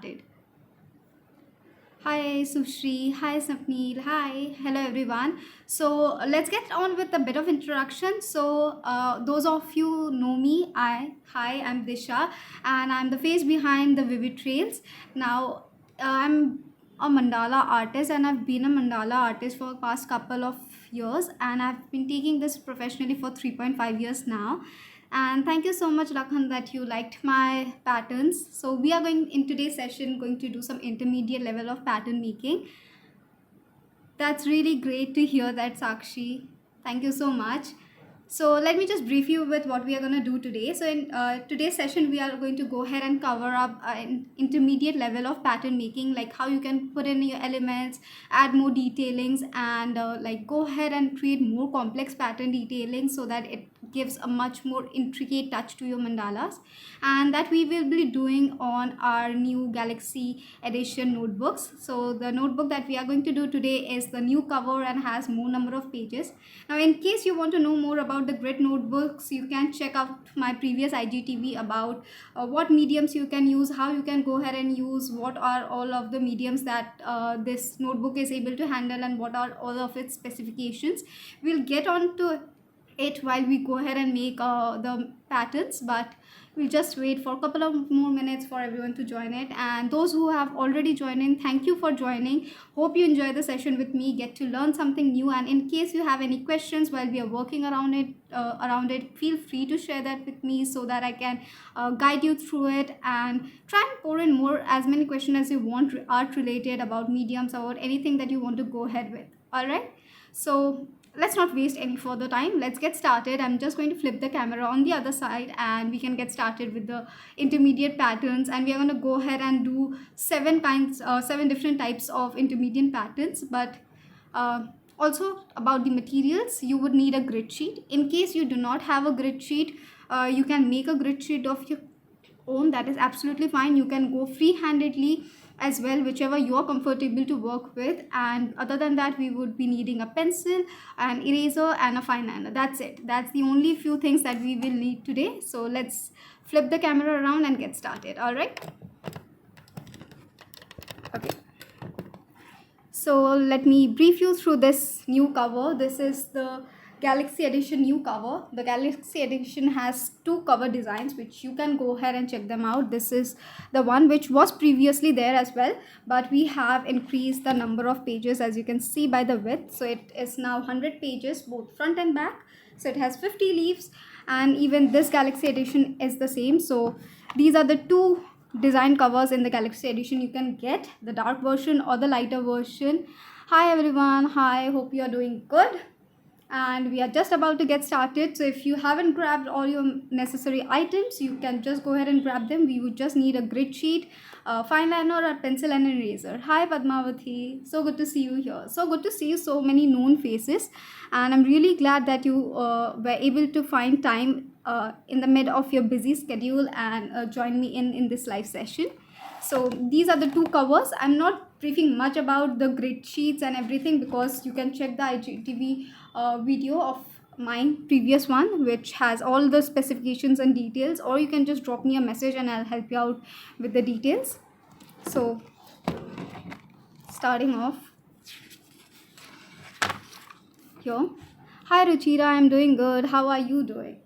started. Hi Sushri, hi Sapneel, hi, hello everyone. So let's get on with a bit of introduction. So those of you know me, I'm Disha, and I'm the face behind the Vivid Trails. Now I'm a mandala artist, and I've been a mandala artist for the past couple of years, and I've been taking this professionally for 3.5 years now. And thank you so much, Lakhan, that you liked my patterns. So we are going in today's session going to do some intermediate level of pattern making. That's really great to hear that, Sakshi. Thank you so much. So let me just brief you with what we are going to do today. So in today's session, we are going to go ahead and cover up an intermediate level of pattern making, like how you can put in your elements, add more detailings, and like go ahead and create more complex pattern detailing so that it gives a much more intricate touch to your mandalas. And that we will be doing on our new Galaxy edition notebooks. So the notebook that we are going to do today is the new cover and has more number of pages. Now, in case you want to know more about the grid notebooks, you can check out my previous IGTV about what mediums you can use, how you can go ahead and use, what are all of the mediums that this notebook is able to handle, and what are all of its specifications. We'll get on to it while we go ahead and make the patterns, but we'll just wait for a couple of more minutes for everyone to join it. And those who have already joined in, thank you for joining. Hope you enjoy the session with me, get to learn something new. And in case you have any questions while we are working around it, feel free to share that with me so that I can guide you through it, and try and pour in more as many questions as you want, art related, about mediums, or anything that you want to go ahead with. All right, so let's not waste any further time. Let's get started. I'm just going to flip the camera on the other side and we can get started with the intermediate patterns. And we are going to go ahead and do seven different types of intermediate patterns. But also about the materials, you would need a grid sheet. In case you do not have a grid sheet, you can make a grid sheet of your own. That is absolutely fine. You can go free-handedly as well, whichever you are comfortable to work with. And other than that, we would be needing a pencil, an eraser, and a fine liner. That's it. That's the only few things that we will need today. So let's flip the camera around and get started. All right, okay. So let me brief you through this new cover. This is the Galaxy Edition new cover. The Galaxy Edition has two cover designs which you can go ahead and check them out. This is the one which was previously there as well, but we have increased the number of pages, as you can see by the width. So it is now 100 pages, both front and back. So it has 50 leaves, and even this Galaxy Edition is the same. So these are the two design covers in the Galaxy Edition. You can get the dark version or the lighter version. Hi everyone, hi, hope you are doing good. And we are just about to get started. So if you haven't grabbed all your necessary items, you can just go ahead and grab them. We would just need a grid sheet, a fine liner, a pencil, and an eraser. Hi Padmavati, so good to see you here. So good to see you, so many known faces, and I'm really glad that you were able to find time in the mid of your busy schedule and join me in this live session. So these are the two covers. I'm not briefing much about the grid sheets and everything, because you can check the IGTV video of mine, previous one, which has all the specifications and details, or you can just drop me a message and I'll help you out with the details. So starting off here. Hi Ruchira, I'm doing good. How are you doing?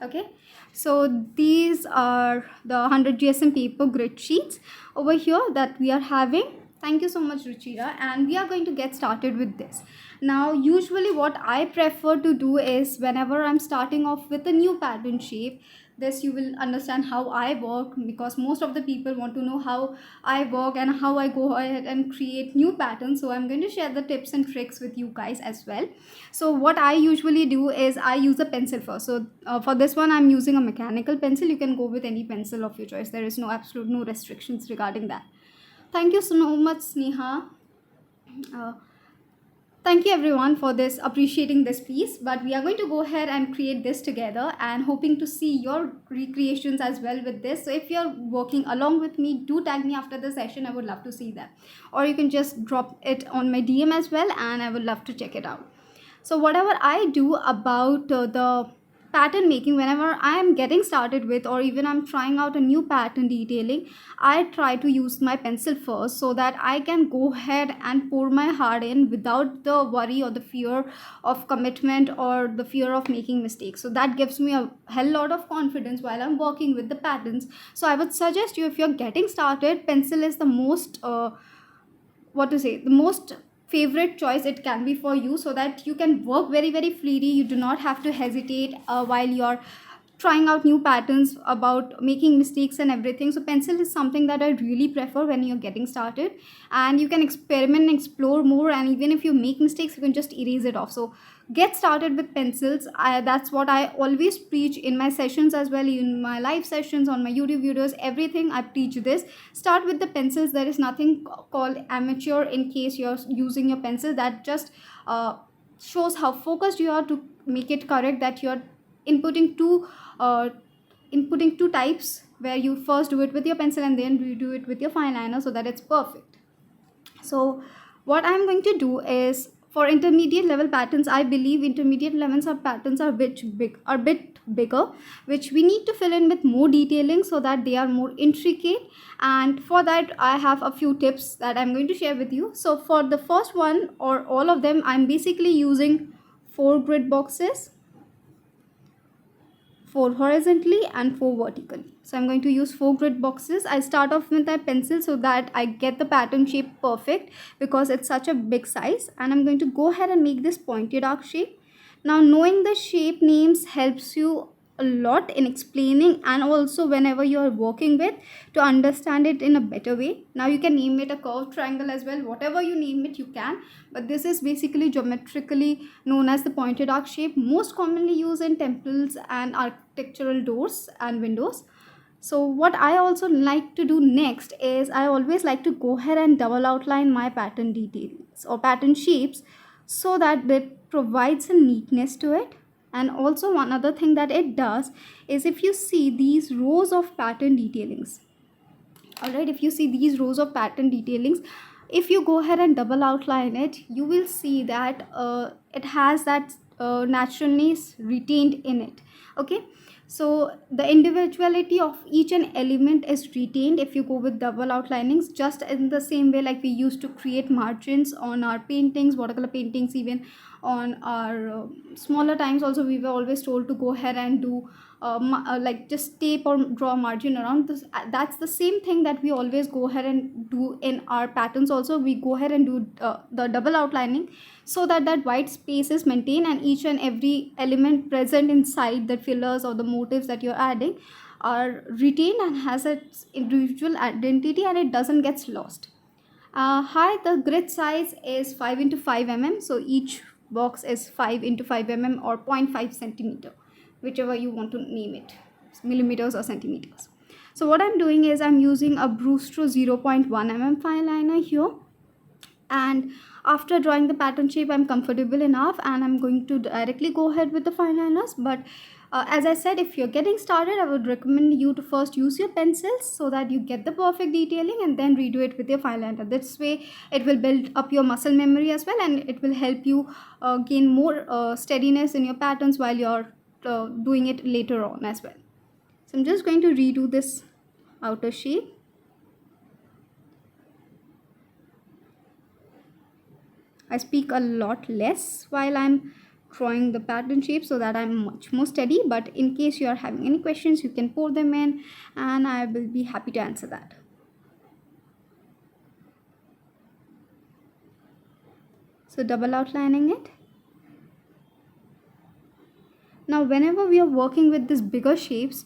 Okay, so these are the 100 GSM paper grid sheets over here that we are having. Thank you so much, Ruchira, and we are going to get started with this. Now, usually what I prefer to do is, whenever I'm starting off with a new pattern shape, this you will understand how I work, because most of the people want to know how I work and how I go ahead and create new patterns. So I'm going to share the tips and tricks with you guys as well. So what I usually do is I use a pencil first. So for this one, I'm using a mechanical pencil. You can go with any pencil of your choice. There is no restrictions regarding that. Thank you so much, Sneha. Thank you everyone for this, appreciating this piece. But we are going to go ahead and create this together, and hoping to see your recreations as well with this. So if you're working along with me, do tag me after the session. I would love to see that. Or you can just drop it on my DM as well, and I would love to check it out. So whatever I do about the pattern making, whenever I am getting started with, or even I'm trying out a new pattern detailing, I try to use my pencil first, so that I can go ahead and pour my heart in without the worry or the fear of commitment or the fear of making mistakes. So that gives me a hell lot of confidence while I'm working with the patterns. So I would suggest you, if you're getting started, pencil is the most the most favorite choice it can be for you, so that you can work very very freely. You do not have to hesitate while you're trying out new patterns about making mistakes and everything. So pencil is something that I really prefer when you're getting started, and you can experiment and explore more, and even if you make mistakes, you can just erase it off. So get started with pencils. That's what I always preach in my sessions as well, in my live sessions, on my YouTube videos, everything I preach this. Start with the pencils. There is nothing called amateur in case you're using your pencil. That just shows how focused you are to make it correct, that you're inputting uh, two types, where you first do it with your pencil and then redo it with your fine liner, so that it's perfect. So what I'm going to do is, for intermediate level patterns, I believe intermediate levels of patterns are bit bigger, which we need to fill in with more detailing so that they are more intricate. And for that, I have a few tips that I'm going to share with you. So for the first one, or all of them, I'm basically using 4 grid boxes, 4 horizontally and 4 vertically. So I'm going to use 4 grid boxes. I start off with my pencil so that I get the pattern shape perfect, because it's such a big size, and I'm going to go ahead and make this pointed arc shape. Now, knowing the shape names helps you a lot in explaining, and also whenever you're working with, to understand it in a better way. Now you can name it a curved triangle as well, whatever you name it you can, but this is basically geometrically known as the pointed arc shape, most commonly used in temples and architectural doors and windows. So what I also like to do next is, I always like to go ahead and double outline my pattern details or pattern shapes, so that it provides a neatness to it. And also one other thing that it does is, if you see these rows of pattern detailings, all right, if you see these rows of pattern detailings, if you go ahead and double outline it, you will see that it has that naturalness retained in it. Okay, so the individuality of each and element is retained if you go with double outlinings, just in the same way like we used to create margins on our paintings, watercolor paintings, even on our smaller times also, we were always told to go ahead and do like just tape or draw a margin around this. That's the same thing that we always go ahead and do in our patterns also. We go ahead and do the double outlining, so that that white space is maintained, and each and every element present inside the fillers or the motifs that you're adding are retained and has its individual identity, and it doesn't get lost. Hi, the grid size is 5 into 5 mm, so each box is 5 into 5 mm or 0.5 centimeter, whichever you want to name it, millimeters or centimeters. So what I'm doing is, I'm using a Brewster 0.1 mm fine liner here, and after drawing the pattern shape, I'm comfortable enough, and I'm going to directly go ahead with the fine liners. But as I said, if you're getting started, I would recommend you to first use your pencils, so that you get the perfect detailing, and then redo it with your fine liner. This way it will build up your muscle memory as well, and it will help you gain more steadiness in your patterns while you're doing it later on as well. So I'm just going to redo this outer shape. I speak a lot less while I'm drawing the pattern shape, so that I'm much more steady. But in case you are having any questions, you can pour them in, and I will be happy to answer that. So double outlining it. Now whenever we are working with these bigger shapes,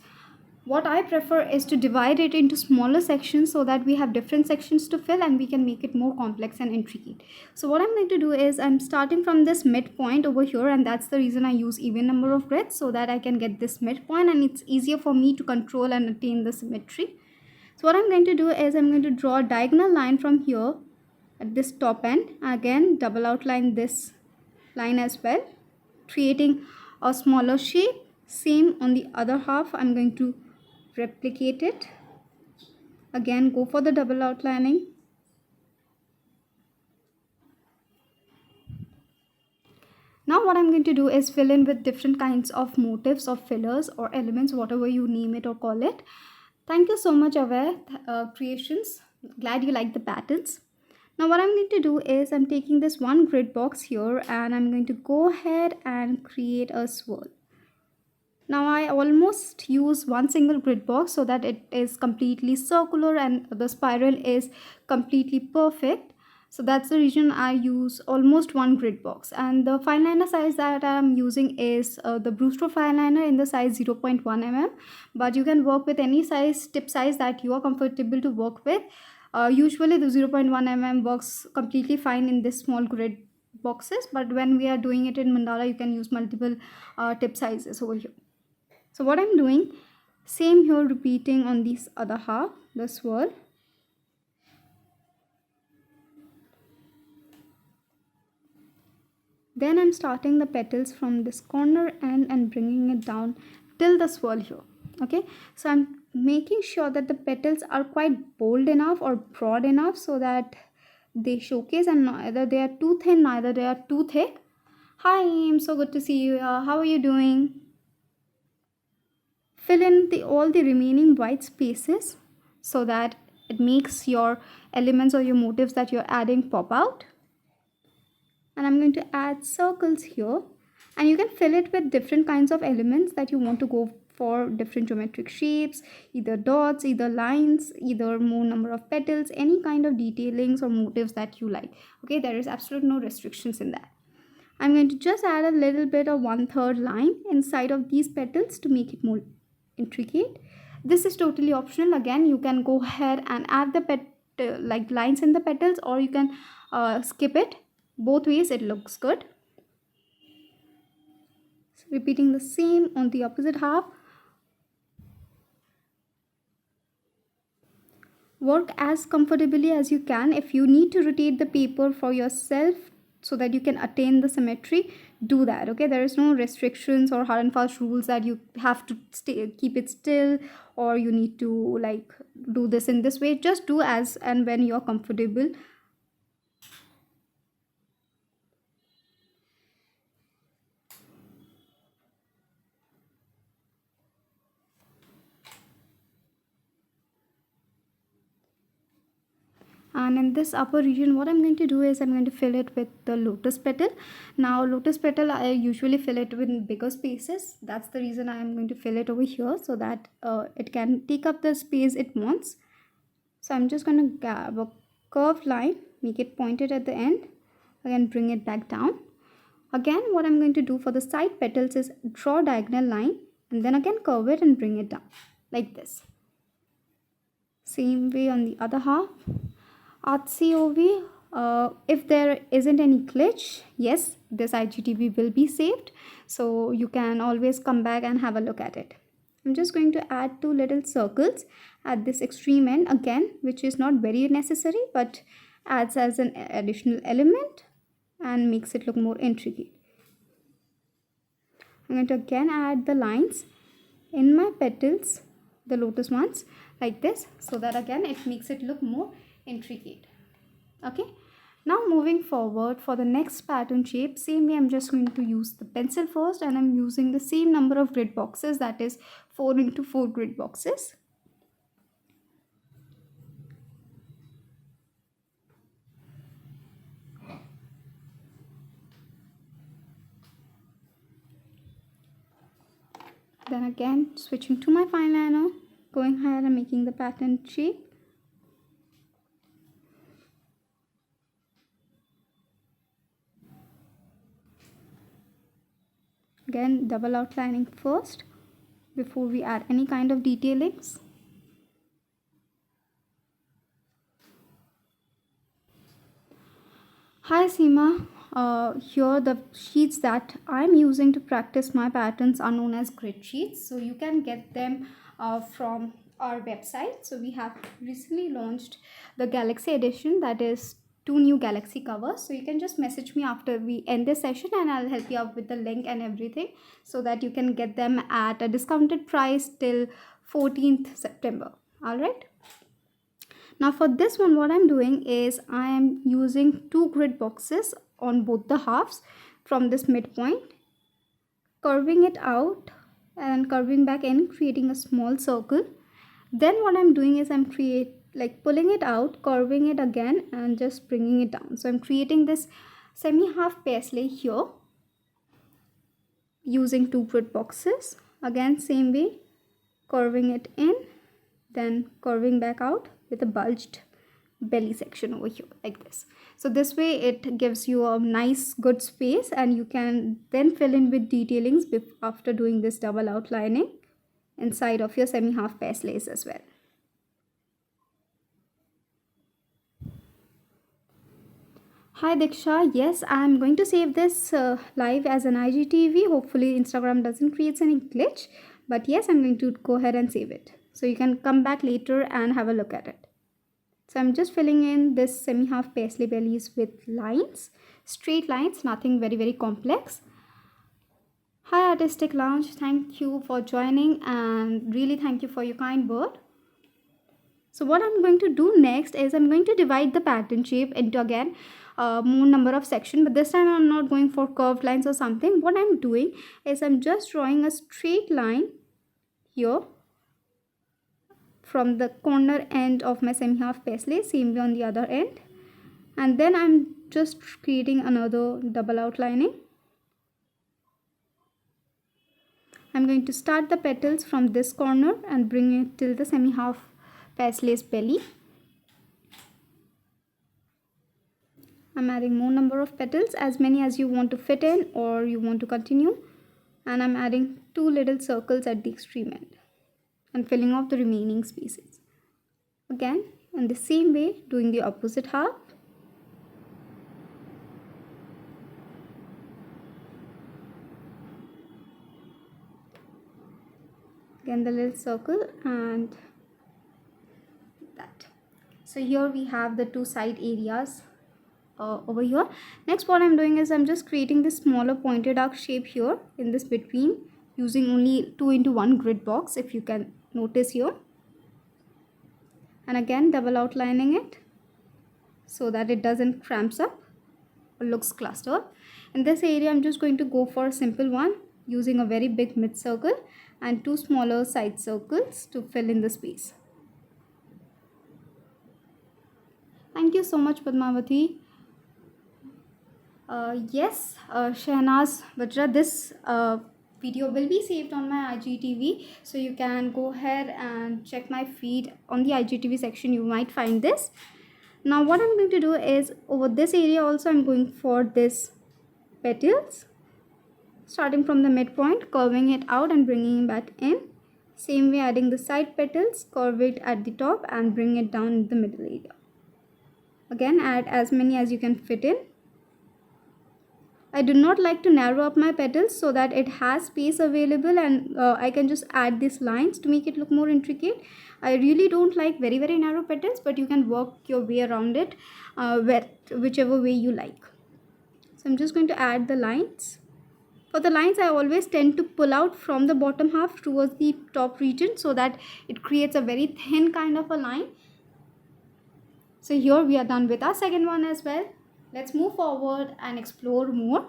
what I prefer is to divide it into smaller sections, so that we have different sections to fill and we can make it more complex and intricate. So what I'm going to do is, I'm starting from this midpoint over here, and that's the reason I use even number of grids, so that I can get this midpoint, and it's easier for me to control and attain the symmetry. So what I'm going to do is, I'm going to draw a diagonal line from here at this top end. Again, double outline this line as well, creating a smaller shape. Same on the other half, I'm going to replicate it. Again, go for the double outlining. Now what I'm going to do is fill in with different kinds of motifs or fillers or elements, whatever you name it or call it. Thank you so much, Aware Creations. Glad you like the patterns. Now what I'm going to do is I'm taking this one grid box here and I'm going to go ahead and create a swirl. Now I almost use one single grid box so that it is completely circular and the spiral is completely perfect. So that's the reason I use almost one grid box. And the fine liner size that I'm using is the Brewster fine liner in the size 0.1 mm. But you can work with any size, tip size that you are comfortable to work with. Usually the 0.1 mm works completely fine in this small grid boxes. But when we are doing it in mandala, you can use multiple tip sizes over here. So what I'm doing, same here, repeating on this other half, the swirl. Then I'm starting the petals from this corner end and bringing it down till the swirl here. Okay, so I'm making sure that the petals are quite bold enough or broad enough so that they showcase, and neither they are too thin, neither they are too thick. Hi, I'm so good to see you. How are you doing? Fill in all the remaining white spaces so that it makes your elements or your motifs that you're adding pop out. And I'm going to add circles here, and you can fill it with different kinds of elements that you want to go for, different geometric shapes, either dots, either lines, either more number of petals, any kind of detailings or motifs that you like. Okay, there is absolutely no restrictions in that. I'm going to just add a little bit of 1/3 line inside of these petals to make it more intricate. This is totally optional. Again, you can go ahead and add the like lines in the petals, or you can skip it. Both ways it looks good. So repeating the same on the opposite half. Work as comfortably as you can. If you need to rotate the paper for yourself so that you can attain the symmetry, do that. Okay, there is no restrictions or hard and fast rules that you have to keep it still, or you need to like do this in this way. Just do as and when you're comfortable. And in this upper region, what I'm going to do is I'm going to fill it with the lotus petal. Now lotus petal, I usually fill it with bigger spaces. That's the reason I'm going to fill it over here, so that it can take up the space it wants. So I'm just going to grab a curved line, make it pointed at the end, again bring it back down. Again, what I'm going to do for the side petals is draw a diagonal line and then again curve it and bring it down like this. Same way on the other half. Artsy OV, if there isn't any glitch, yes, this IGTV will be saved, so you can always come back and have a look at it. I'm just going to add 2 little circles at this extreme end again, which is not very necessary but adds as an additional element and makes it look more intricate. I'm going to again add the lines in my petals, the lotus ones, like this, so that again it makes it look more intricate. Okay, now moving forward for the next pattern shape, same way I'm just going to use the pencil first, and I'm using the same number of grid boxes, that is 4 into 4 grid boxes. Then again switching to my fine liner, going ahead and making the pattern shape. Again, double outlining first before we add any kind of detailings. Hi Seema, here the sheets that I'm using to practice my patterns are known as grid sheets. So you can get them from our website. So we have recently launched the Galaxy edition, that is 2 new Galaxy covers. So you can just message me after we end this session and I'll help you out with the link and everything, so that you can get them at a discounted price till 14th September. All right. Now for this one, what I'm doing is I am using 2 grid boxes on both the halves. from this midpoint, curving it out and curving back in, creating a small circle. Then what I'm doing is I'm pulling it out, curving it again, and just bringing it down. So I'm creating this semi-half paisley here using 2 grid boxes. Again, same way, curving it in, then curving back out with a bulged belly section over here like this. So this way it gives you a nice good space, and you can then fill in with detailings after doing this double outlining inside of your semi-half paisleys as well. Hi Diksha, yes, I'm going to save this live as an IGTV. Hopefully Instagram doesn't create any glitch, but yes, I'm going to go ahead and save it. So you can come back later and have a look at it. So I'm just filling in this semi-half paisley bellies with lines, straight lines, nothing very complex. Hi Artistic Lounge, thank you for joining, and really thank you for your kind word. So what I'm going to do next is I'm going to divide the pattern shape into again more number of sections, but this time I'm not going for curved lines or something. What I'm doing is I'm just drawing a straight line here from the corner end of my semi-half paisley, same way on the other end, and then I'm just creating another double outlining. I'm going to start the petals from this corner and bring it till the semi-half paisley's belly. I'm adding more number of petals, as many as you want to fit in or you want to continue, and I'm adding 2 little circles at the extreme end and filling off the remaining spaces. Again, in the same way, doing the opposite half. Again the little circle and that. So here we have the 2 side areas over here. Next, what I'm doing is I'm just creating this smaller pointed arc shape here in this between, using only 2x1 grid box, if you can notice here, and again double outlining it so that it doesn't cramps up or looks clustered. In this area I'm just going to go for a simple one, using a very big mid circle and 2 smaller side circles to fill in the space. Thank you so much, Padmavati. Yes, Shehnaz Bajra, this video will be saved on my IGTV, so you can go ahead and check my feed. On the IGTV section you might find this. Now what I'm going to do is, over this area also I'm going for this petals, starting from the midpoint, curving it out and bringing it back in. Same way, adding the side petals, curve it at the top and bring it down in the middle area. Again, add as many as you can fit in. I do not like to narrow up my petals so that it has space available, and I can just add these lines to make it look more intricate. I really don't like very narrow petals, but you can work your way around it whichever way you like. So I'm just going to add the lines. For the lines, I always tend to pull out from the bottom half towards the top region so that it creates a very thin kind of a line. So here we are done with our second one as well. Let's move forward and explore more.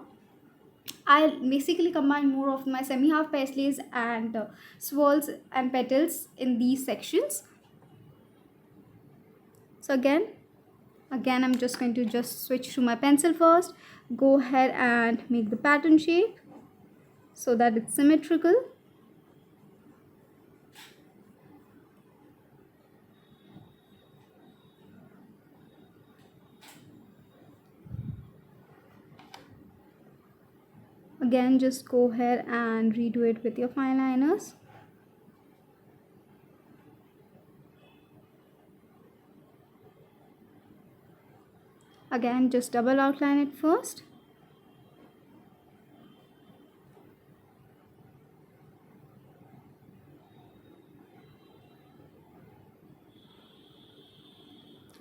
I'll basically combine more of my semi-half paisleys and swirls and petals in these sections. So again I'm just going to switch to my pencil first, go ahead and make the pattern shape so that it's symmetrical. Again, just go ahead and redo it with your fine liners. Again, just double outline it first.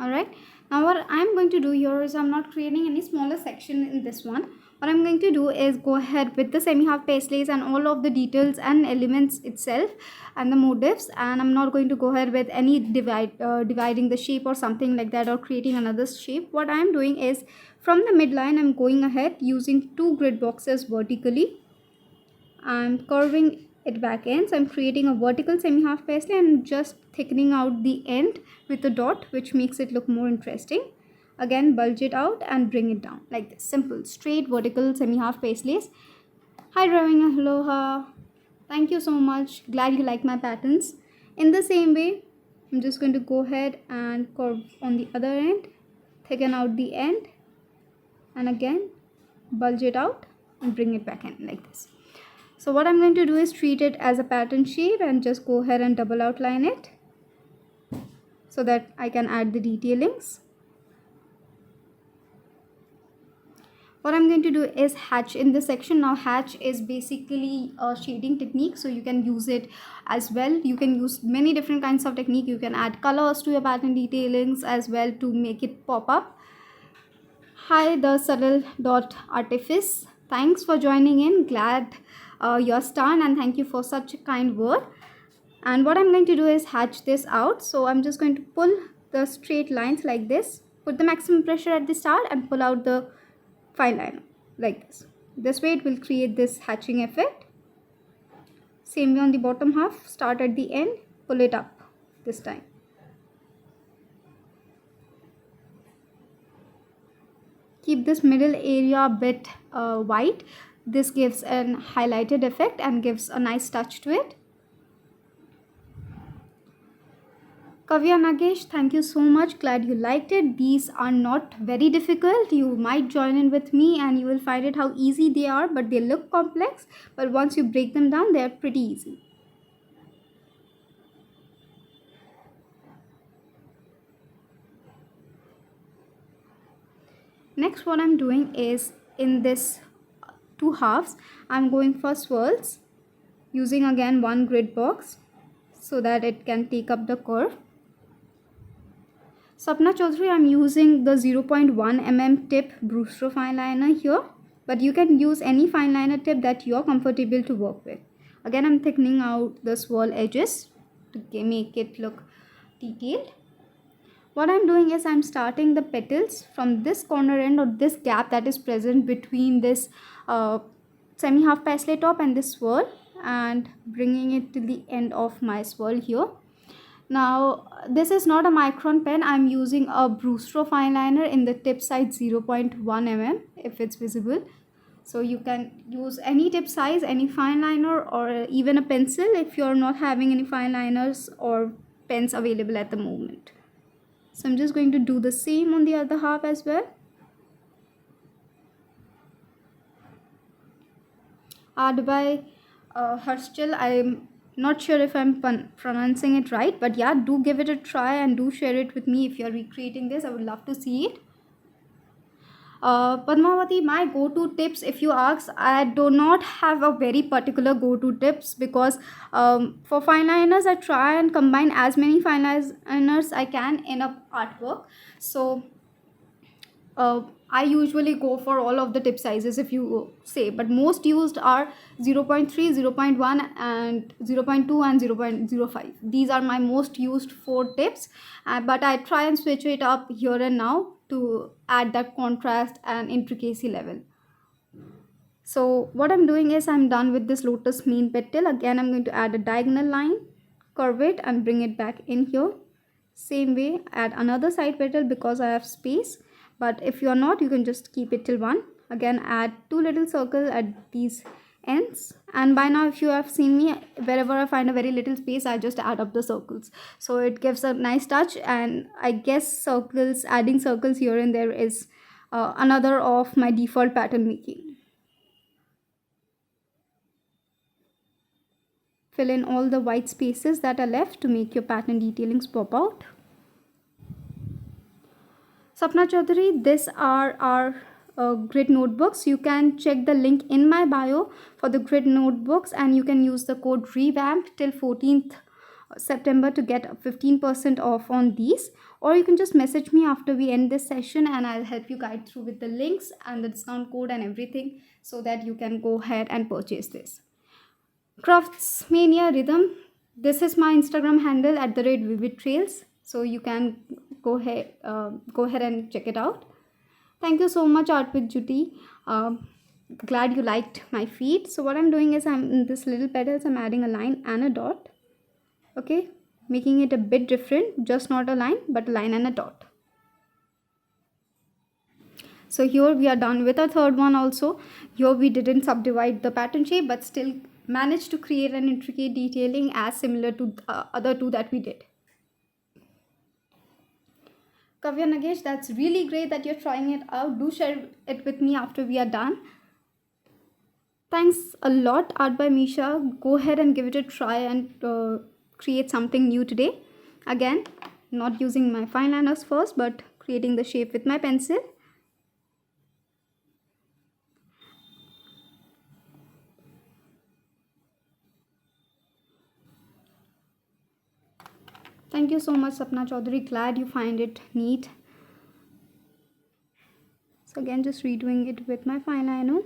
Alright, now what I'm going to do here is I'm not creating any smaller section in this one. What I'm going to do is go ahead with the semi-half paisleys and all of the details and elements itself and the motifs, and I'm not going to go ahead with any dividing the shape or something like that, or creating another shape. What I'm doing is from the midline I'm going ahead using 2 grid boxes vertically. I'm curving it back in, so I'm creating a vertical semi-half paisley and just thickening out the end with a dot, which makes it look more interesting. Again, bulge it out and bring it down like this. Simple, straight vertical semi-half paisleys. Hi Drawing Aloha. Thank you so much. Glad you like my patterns. In the same way, I'm just going to go ahead and curve on the other end, thicken out the end, and again bulge it out and bring it back in like this. So what I'm going to do is treat it as a pattern shape and just go ahead and double outline it so that I can add the detailings. What I'm going to do is hatch in this section. Now hatch is basically a shading technique, so you can use it as well. You can use many different kinds of technique. You can add colors to your pattern detailings as well to make it pop up. Hi, the subtle dot artifice. Thanks for joining in. Glad you're stunned, and thank you for such a kind word. And what I'm going to do is hatch this out. So I'm just going to pull the straight lines like this, put the maximum pressure at the start and pull out the fine liner like this. This way it will create this hatching effect. Same way on the bottom half, start at the end, pull it up this time. Keep this middle area a bit white. This gives an highlighted effect and gives a nice touch to it. Kavya Nagesh, thank you so much. Glad you liked it. These are not very difficult. You might join in with me and you will find it how easy they are, but they look complex. But once you break them down, they are pretty easy. Next, what I'm doing is in this 2 halves, I'm going for swirls using again 1 grid box so that it can take up the curve. Sapna Chaudhary, I'm using the 0.1 mm tip Brewster fine liner here, but you can use any fine liner tip that you're comfortable to work with. Again, I'm thickening out the swirl edges to make it look detailed. What I'm doing is I'm starting the petals from this corner end or this gap that is present between this semi-half paisley top and this swirl, and bringing it to the end of my swirl here. Now this is not a micron pen. I'm using a Brewster fine liner in the tip size 0.1 mm if it's visible. So you can use any tip size, any fine liner, or even a pencil if you're not having any fine liners or pens available at the moment. So I'm just going to do the same on the other half as well. Adbai Harshal, I'm not sure if I'm pronouncing it right, but yeah, do give it a try and do share it with me if you're recreating this. I would love to see it. Padmavati, my go-to tips, if you ask, I do not have a very particular go-to tips because for fine liners, I try and combine as many fine liners I can in a artwork. So I usually go for all of the tip sizes if you say, but most used are 0.3, 0.1 and 0.2 and 0.05. These are my most used 4 tips, but I try and switch it up here and now to add that contrast and intricacy level. So what I'm doing is I'm done with this lotus main petal. Again, I'm going to add a diagonal line, curve it and bring it back in here. Same way, add another side petal because I have space. But if you're not, you can just keep it till 1. Again, add 2 little circles at these ends. And by now, if you have seen me, wherever I find a very little space, I just add up the circles. So it gives a nice touch. And I guess adding circles here and there is another of my default pattern making. Fill in all the white spaces that are left to make your pattern detailings pop out. Sapna Chaudhary, these are our grid notebooks. You can check the link in my bio for the grid notebooks, and you can use the code REVAMP till 14th September to get 15% off on these, or you can just message me after we end this session and I'll help you guide through with the links and the discount code and everything so that you can go ahead and purchase this. Craftsmania Rhythm, this is my Instagram handle at the rate Vivid Trails, so you can go ahead and check it out. Thank you so much, Art with Juti. Glad you liked my feed. So what I'm doing is, I'm in this little petals, I'm adding a line and a dot. Okay, making it a bit different, just not a line but a line and a dot. So here we are done with our third one also. Here we didn't subdivide the pattern shape but still managed to create an intricate detailing as similar to the other two that we did. Kavya Nagesh, that's really great that you're trying it out. Do share it with me after we are done. Thanks a lot, Art by Misha. Go ahead and give it a try and create something new today. Again, not using my fine liners first, but creating the shape with my pencil. Thank you so much, Sapna Chaudhary. Glad you find it neat. So again, just redoing it with my fine liner.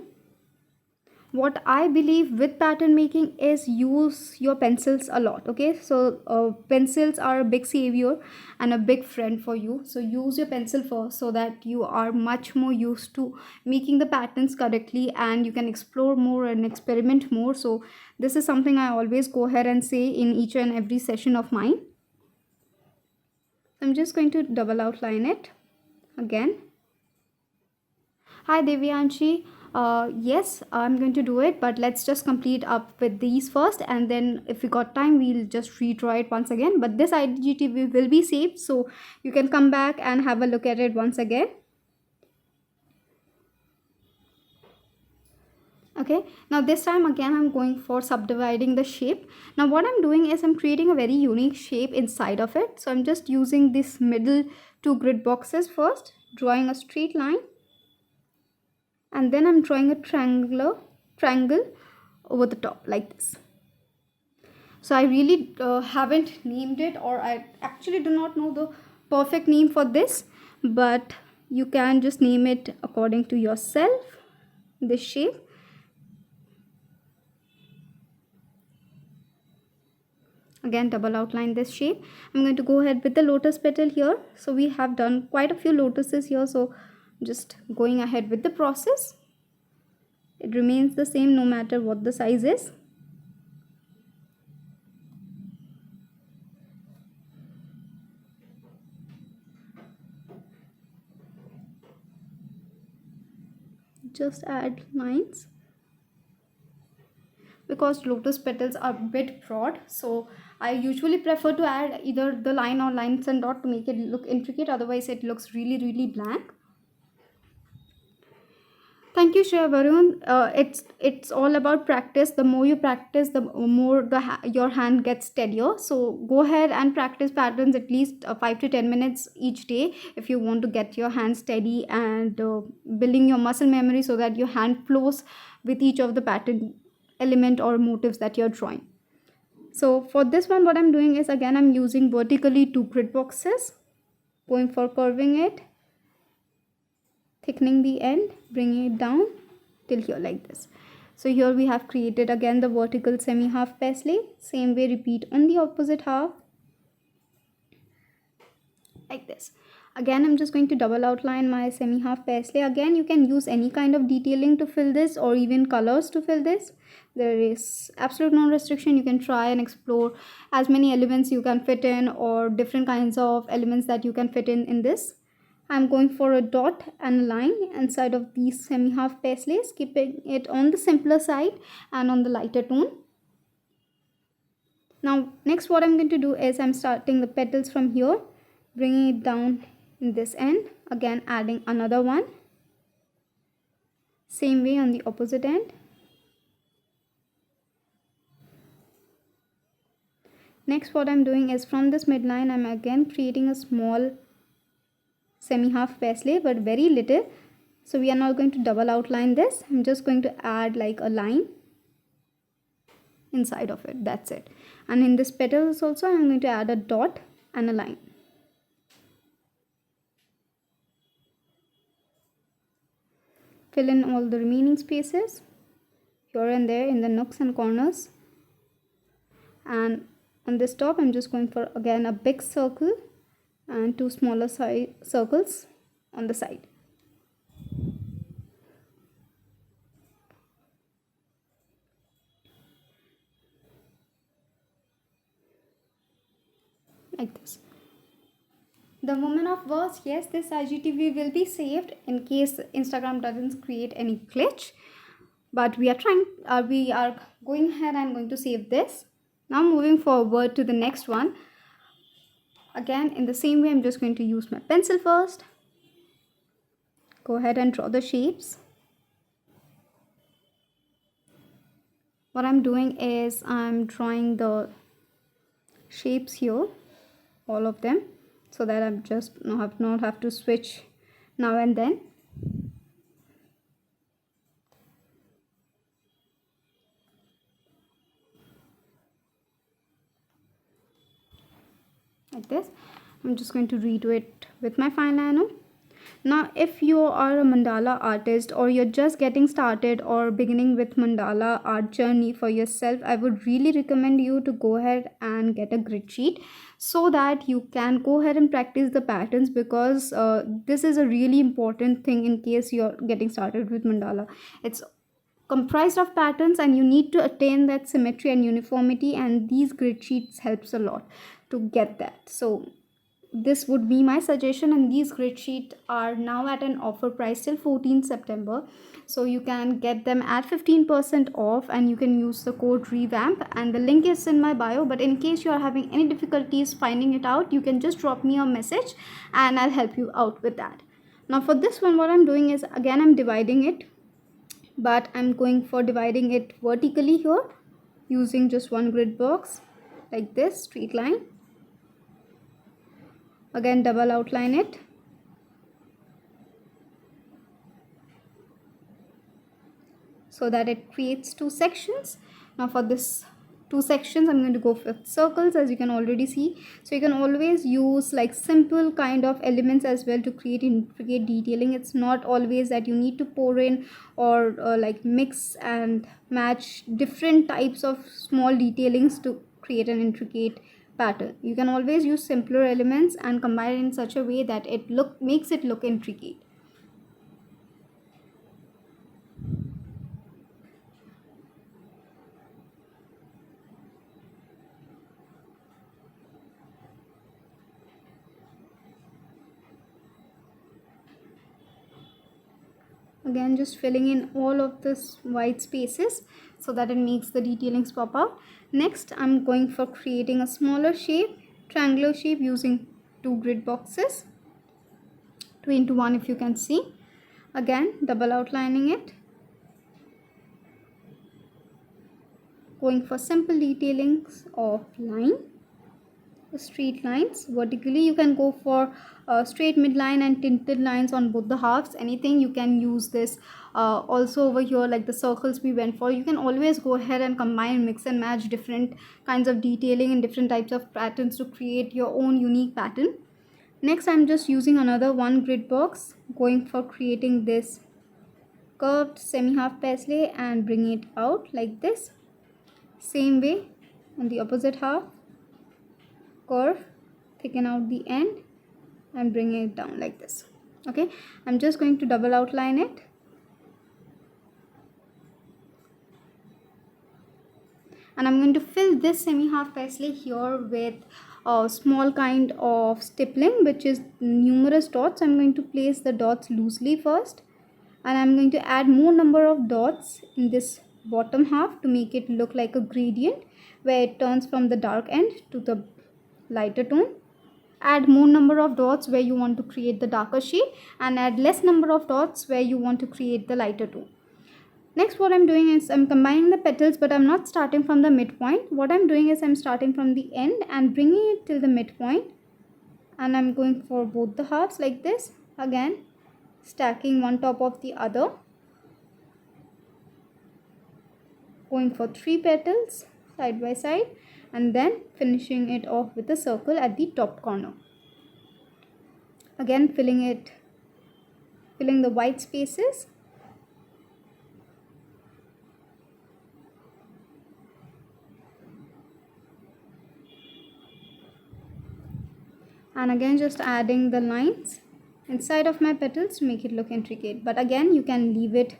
What I believe with pattern making is use your pencils a lot. Okay, so pencils are a big savior and a big friend for you. So use your pencil first so that you are much more used to making the patterns correctly and you can explore more and experiment more. So this is something I always go ahead and say in each and every session of mine. I'm just going to double outline it again. Hi Devyanshi. Yes, I'm going to do it, but let's just complete up with these first, and then if we got time we'll just redraw it once again. But this IGTV will be saved, so you can come back and have a look at it once again. Okay, now this time again I'm going for subdividing the shape. Now what I'm doing is I'm creating a very unique shape inside of it. So I'm just using this middle two grid boxes first, drawing a straight line, and then I'm drawing a triangle over the top like this. So I really haven't named it, or I actually do not know the perfect name for this, but you can just name it according to yourself, this shape. Again, double outline this shape. I'm going to go ahead with the lotus petal here. So we have done quite a few lotuses here, so just going ahead with the process. It remains the same no matter what the size is. Just add lines. Because lotus petals are a bit broad, so I usually prefer to add either the line or lines and dot to make it look intricate. Otherwise it looks really blank. Thank you, Shreya Varun. It's all about practice. The more you practice, the more your hand gets steadier. So go ahead and practice patterns at least 5 to 10 minutes each day if you want to get your hand steady and building your muscle memory so that your hand flows with each of the pattern element or motifs that you're drawing. So for this one, what I'm doing is, again, I'm using vertically two grid boxes, going for curving it, thickening the end, bringing it down till here like this. So here we have created again the vertical semi half paisley. Same way, repeat on the opposite half like this. Again, I'm just going to double outline my semi half paisley. Again, you can use any kind of detailing to fill this or even colors to fill this. There is absolute no restriction. You can try and explore as many elements you can fit in, or different kinds of elements that you can fit in this. I'm going for a dot and a line inside of these semi half paisleys, keeping it on the simpler side and on the lighter tone. Now next, what I'm going to do is I'm starting the petals from here, bringing it down in this end, again adding another one, same way on the opposite end. Next, what I'm doing is from this midline, I'm again creating a small semi half paisley, but very little. So we are not going to double outline this. I'm just going to add like a line inside of it. That's it. And in this petals also I'm going to add a dot and a line. Fill in all the remaining spaces here and there in the nooks and corners. And on this top I'm just going for again a big circle and two smaller circles on the side. Like this. The moment of words, yes, this IGTV will be saved in case Instagram doesn't create any glitch. But we are going ahead and going to save this. Now moving forward to the next one. Again, in the same way, I'm just going to use my pencil first. Go ahead and draw the shapes. What I'm doing is I'm drawing the shapes here, all of them, so that I'm just not have to switch now and then. Like this. I'm just going to redo it with my fine liner. Now if you are a mandala artist or you're just getting started or beginning with mandala art journey for yourself, I would really recommend you to go ahead and get a grid sheet so that you can go ahead and practice the patterns, because this is a really important thing in case you're getting started with mandala. It's comprised of patterns and you need to attain that symmetry and uniformity, and these grid sheets helps a lot to get that. So this would be my suggestion, and these grid sheets are now at an offer price till 14th September, so you can get them at 15% off, and you can use the code revamp, and the link is in my bio. But in case you are having any difficulties finding it out, you can just drop me a message and I'll help you out with that. Now for this one, what I'm doing is again I'm dividing it, but I'm going for dividing it vertically here using just one grid box like this, straight line. Again double outline it. So that it creates two sections. Now for this two sections I'm going to go with circles, as you can already see. So you can always use like simple kind of elements as well to create intricate detailing. It's not always that you need to pour in or like mix and match different types of small detailings to create an intricate pattern. You can always use simpler elements and combine it in such a way that it makes it look intricate. Again just filling in all of this white spaces so that it makes the detailings pop out. Next I'm going for creating a smaller shape, triangular shape, using two grid boxes, 2 into 1 if you can see. Again double outlining it, going for simple detailings of line, straight lines. Vertically you can go for straight midline and tinted lines on both the halves. Anything you can use this. Also over here, like the circles we went for, you can always go ahead and combine, mix and match different kinds of detailing and different types of patterns to create your own unique pattern. Next I'm just using another one grid box, going for creating this curved semi-half paisley and bringing it out like this. Same way on the opposite half, curve, thicken out the end and bring it down like this. Okay, I'm just going to double outline it. And I'm going to fill this semi-half paisley here with a small kind of stippling, which is numerous dots. I'm going to place the dots loosely first, and I'm going to add more number of dots in this bottom half to make it look like a gradient where it turns from the dark end to the lighter tone. Add more number of dots where you want to create the darker shade, and add less number of dots where you want to create the lighter tone. Next what I'm doing is I'm combining the petals, but I'm not starting from the midpoint. What I'm doing is I'm starting from the end and bringing it till the midpoint, and I'm going for both the halves like this, again stacking one top of the other, going for 3 petals side by side, and then finishing it off with a circle at the top corner. Again filling the white spaces. And again just adding the lines inside of my petals to make it look intricate. But again you can leave it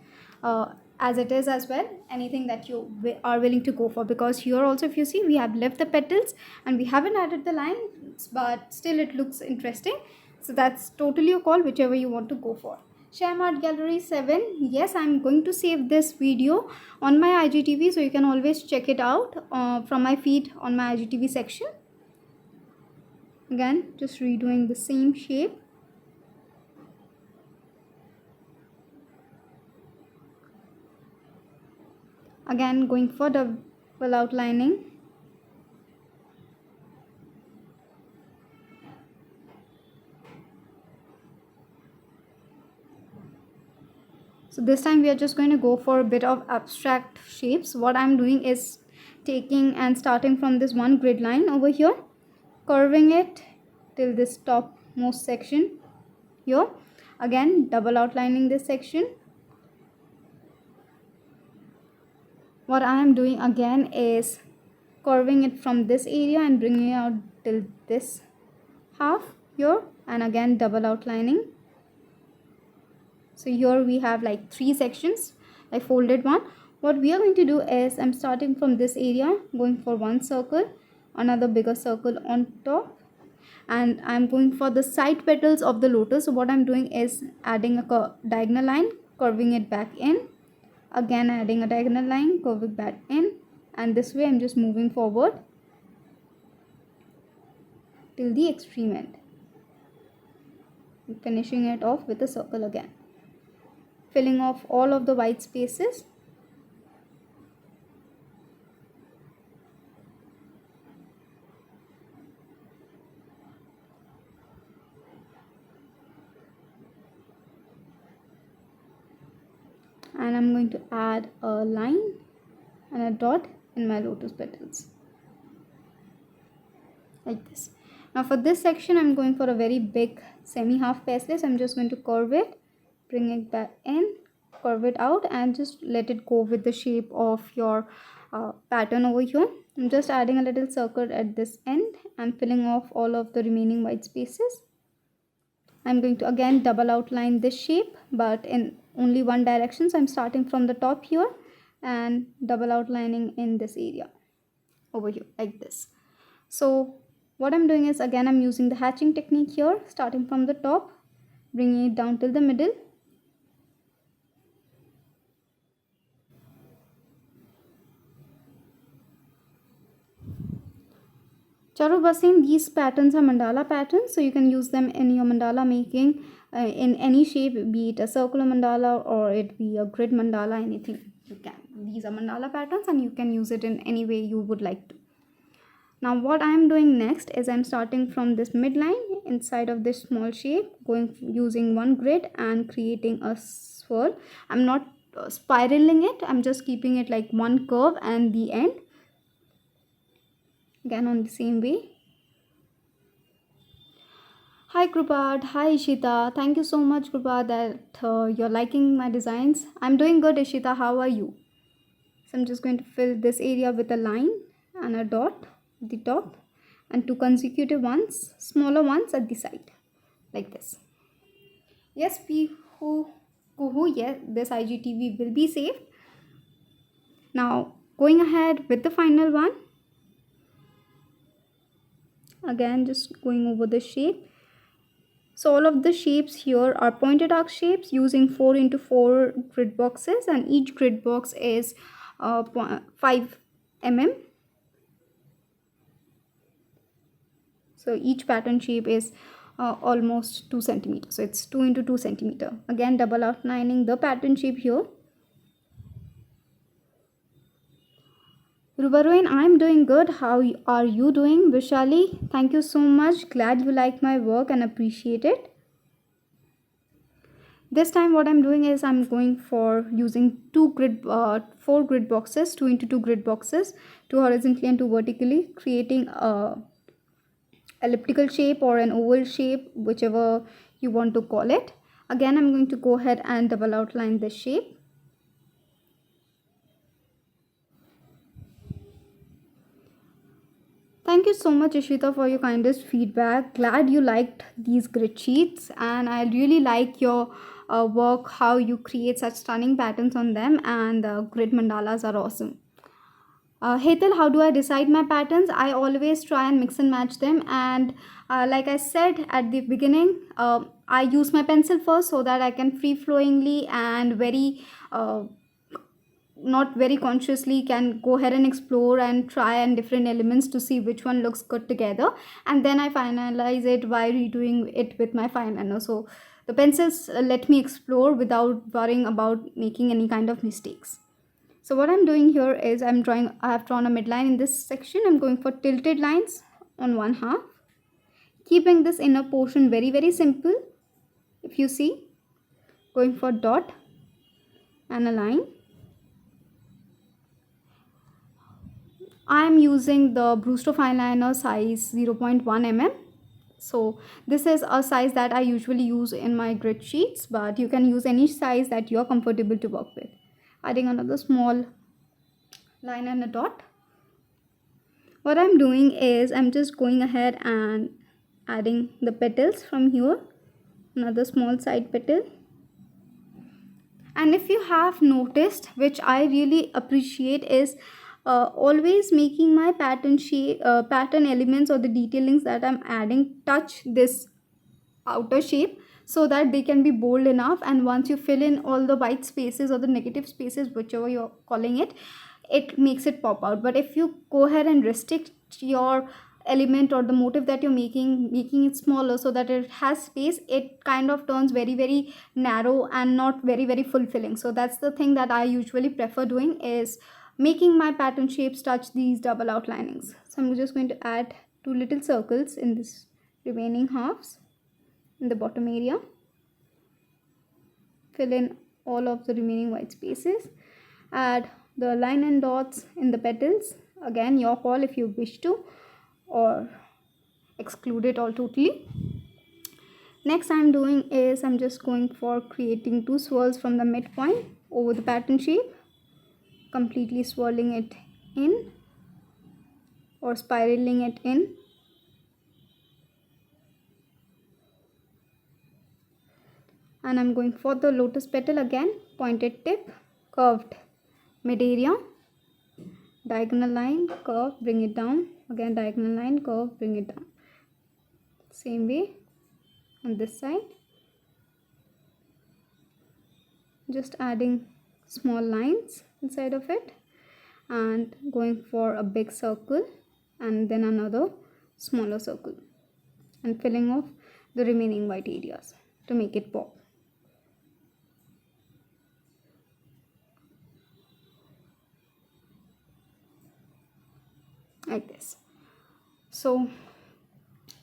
as it is as well, anything that you are willing to go for, because here also if you see we have left the petals and we haven't added the lines, but still it looks interesting. So that's totally your call, whichever you want to go for. Sham Art Gallery 7, yes, I'm going to save this video on my IGTV, so you can always check it out from my feed on my IGTV section. Again just redoing the same shape. Again going for double outlining. So this time we are just going to go for a bit of abstract shapes. What I'm doing is taking and starting from this one grid line over here, curving it till this topmost section here. Again double outlining this section. What I am doing again is curving it from this area and bringing it out till this half here, and again double outlining. So here we have like 3 sections, like folded one. What we are going to do is I'm starting from this area, going for one circle, another bigger circle on top, and I'm going for the side petals of the lotus. So what I'm doing is adding a diagonal line, curving it back in, again adding a diagonal line, curving back in, and this way I'm just moving forward till the extreme end, finishing it off with a circle again, filling off all of the white spaces. And I'm going to add a line and a dot in my lotus petals like this. Now for this section I'm going for a very big semi half paisley. I'm just going to curve it, bring it back in, curve it out, and just let it go with the shape of your pattern over here. I'm just adding a little circle at this end and filling off all of the remaining white spaces. I'm going to again double outline this shape, but in only one direction. So I'm starting from the top here and double outlining in this area over here like this. So what I'm doing is again I'm using the hatching technique here, starting from the top, bringing it down till the middle. Charu Basin, these patterns are mandala patterns, so you can use them in your mandala making in any shape, be it a circular mandala or it be a grid mandala, anything you can. These are mandala patterns and you can use it in any way you would like to. Now what I am doing next is I'm starting from this midline inside of this small shape, using one grid and creating a swirl. I'm not spiraling it, I'm just keeping it like one curve and the end. Again on the same way. Hi Krupad, hi Ishita. Thank you so much Krupad that you're liking my designs. I'm doing good Ishita, how are you? So I'm just going to fill this area with a line and a dot at the top and 2 consecutive ones, smaller ones at the side like this. Yes, yes, this IGTV will be saved. Now going ahead with the final one. Again just going over the shape. So all of the shapes here are pointed arc shapes using 4x4 grid boxes, and each grid box is 5 mm. So each pattern shape is almost 2 cm. So it's 2 into 2 cm. Again double outlining the pattern shape here. Rubaruin, I'm doing good. How are you doing? Vishali, thank you so much. Glad you like my work and appreciate it. This time what I'm doing is I'm going for using 4 grid boxes, 2 into 2 grid boxes, 2 horizontally and 2 vertically, creating a elliptical shape or an oval shape, whichever you want to call it. Again, I'm going to go ahead and double outline this shape. Thank you so much, Ishita, for your kindest feedback. Glad you liked these grid sheets, and I really like your work, how you create such stunning patterns on them, and the grid mandalas are awesome. Hetal, how do I decide my patterns? I always try and mix and match them, and like I said at the beginning, I use my pencil first so that I can free flowingly and very not very consciously can go ahead and explore and try and different elements to see which one looks good together, and then I finalize it by redoing it with my fine liner. So the pencils let me explore without worrying about making any kind of mistakes. So what I'm doing here is I have drawn a midline in this section. I'm going for tilted lines on one half, keeping this inner portion very simple. If you see, going for dot and a line. I'm using the Brewster fine liner size 0.1 mm. So this is a size that I usually use in my grid sheets, but you can use any size that you're comfortable to work with. Adding another small line and a dot. What I'm doing is I'm just going ahead and adding the petals from here, another small side petal. And if you have noticed, which I really appreciate, is always making my pattern elements or the detailings that I'm adding touch this outer shape so that they can be bold enough, and once you fill in all the white spaces or the negative spaces, whichever you're calling it, it makes it pop out. But if you go ahead and restrict your element or the motive that you're making it smaller so that it has space, it kind of turns very narrow and not very fulfilling. So that's the thing that I usually prefer doing, is making my pattern shapes touch these double outlinings. So I'm just going to add 2 little circles in this remaining halves in the bottom area, fill in all of the remaining white spaces, add the line and dots in the petals. Again, your call if you wish to, or exclude it all totally. Next I'm doing is I'm just going for creating 2 swirls from the midpoint over the pattern shape, completely swirling it in or spiraling it in. And I'm going for the lotus petal again, pointed tip, curved mid area, diagonal line, curve, bring it down, again diagonal line, curve, bring it down. Same way on this side, just adding small lines inside of it and going for a big circle and then another smaller circle and filling off the remaining white areas to make it pop. Like this. So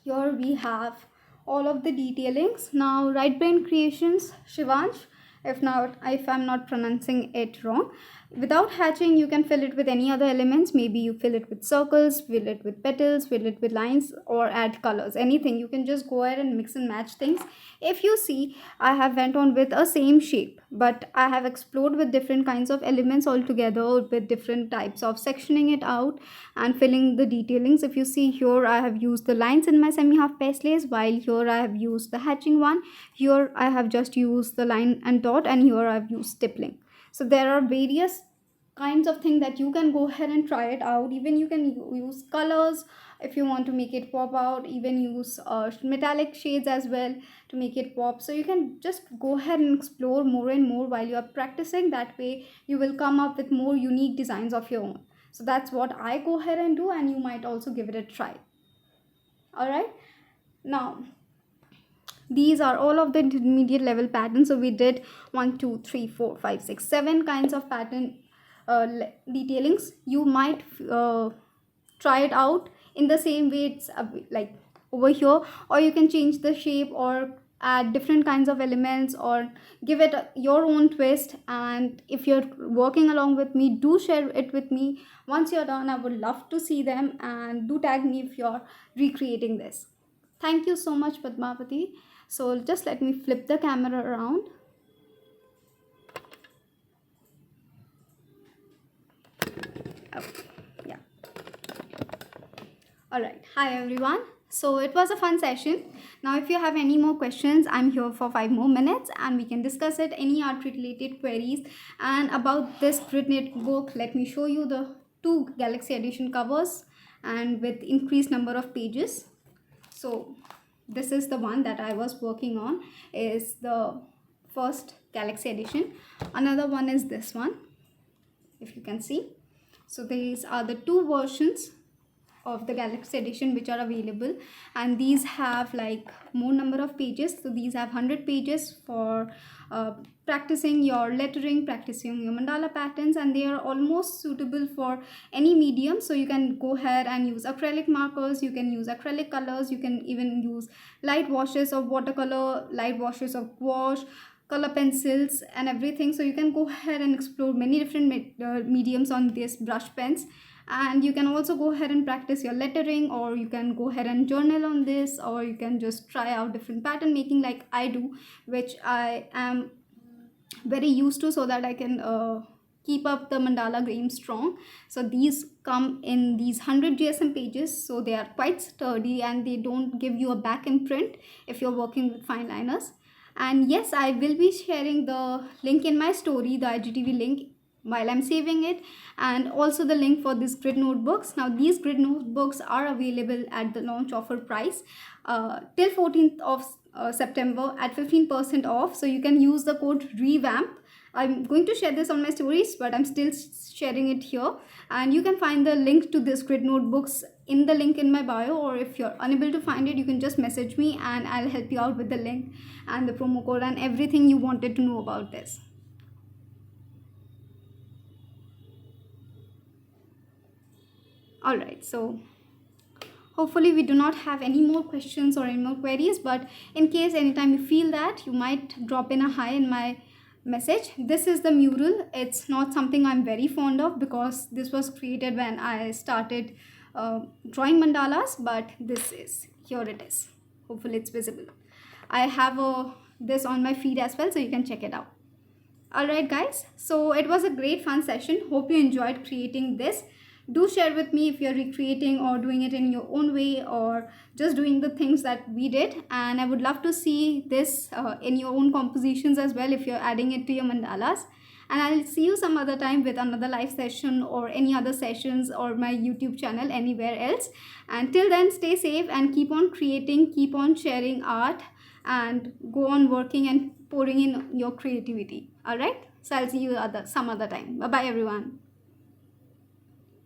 here we have all of the detailings. Now Right Brain Creations, Shivansh, if I'm not pronouncing it wrong, without hatching you can fill it with any other elements. Maybe you fill it with circles, fill it with petals, fill it with lines, or add colors, anything. You can just go ahead and mix and match things. If you see, I have went on with a same shape, but I have explored with different kinds of elements altogether, with different types of sectioning it out and filling the detailings. If you see here, I have used the lines in my semi-half paisleys, while here I have used the hatching one. Here I have just used the line and dot, and here I have used stippling. So there are various kinds of things that you can go ahead and try it out. Even you can use colors if you want to make it pop out, even use metallic shades as well to make it pop. So you can just go ahead and explore more and more while you are practicing. That way you will come up with more unique designs of your own. So that's what I go ahead and do, and you might also give it a try. All right, now these are all of the intermediate level patterns. So we did 1 2 3 4 5 6 7 kinds of pattern detailings. You might try it out in the same way it's like over here, or you can change the shape or add different kinds of elements or give it your own twist. And if you're working along with me, do share it with me. Once you're done, I would love to see them, and do tag me if you're recreating this. Thank you so much, Padmavati. So just let me flip the camera around. Yeah. All right. Hi, everyone. So it was a fun session. Now, if you have any more questions, I'm here for 5 more minutes and we can discuss it. Any art related queries. And about this grid book, let me show you the 2 Galaxy Edition covers and with increased number of pages. So this is the one that I was working on, is the first Galaxy Edition. Another one is this one, if you can see. So these are the 2 versions of the Galaxy Edition which are available, and these have like more number of pages. So these have 100 pages for practicing your lettering, practicing your mandala patterns, and they are almost suitable for any medium. So you can go ahead and use acrylic markers, you can use acrylic colors, you can even use light washes of watercolor, light washes of gouache, color pencils and everything. So you can go ahead and explore many different mediums on these brush pens. And you can also go ahead and practice your lettering, or you can go ahead and journal on this, or you can just try out different pattern making like I do, which I am very used to, so that I can keep up the mandala game strong. So these come in these 100 GSM pages, so they are quite sturdy and they don't give you a back and print if you're working with fine liners. And yes, I will be sharing the link in my story, the IGTV link, while I'm saving it, and also the link for these grid notebooks. Now these grid notebooks are available at the launch offer price till 14th of September at 15% off. So you can use the code REVAMP. I'm going to share this on my stories, but I'm still sharing it here, and you can find the link to this grid notebooks in the link in my bio, or if you're unable to find it, you can just message me and I'll help you out with the link and the promo code and everything you wanted to know about this. All right, so hopefully we do not have any more questions or any more queries, but in case anytime you feel that, you might drop in a hi in my message. This is the mural. It's not something I'm very fond of because this was created when I started drawing mandalas, but this is, here it is. Hopefully it's visible. I have this on my feed as well, so you can check it out. Alright guys, so it was a great fun session. Hope you enjoyed creating this. Do share with me if you're recreating or doing it in your own way, or just doing the things that we did. And I would love to see this in your own compositions as well, if you're adding it to your mandalas. And I'll see you some other time with another live session or any other sessions, or my YouTube channel, anywhere else. And till then, stay safe and keep on creating, keep on sharing art, and go on working and pouring in your creativity. All right, so I'll see you some other time. Bye bye everyone.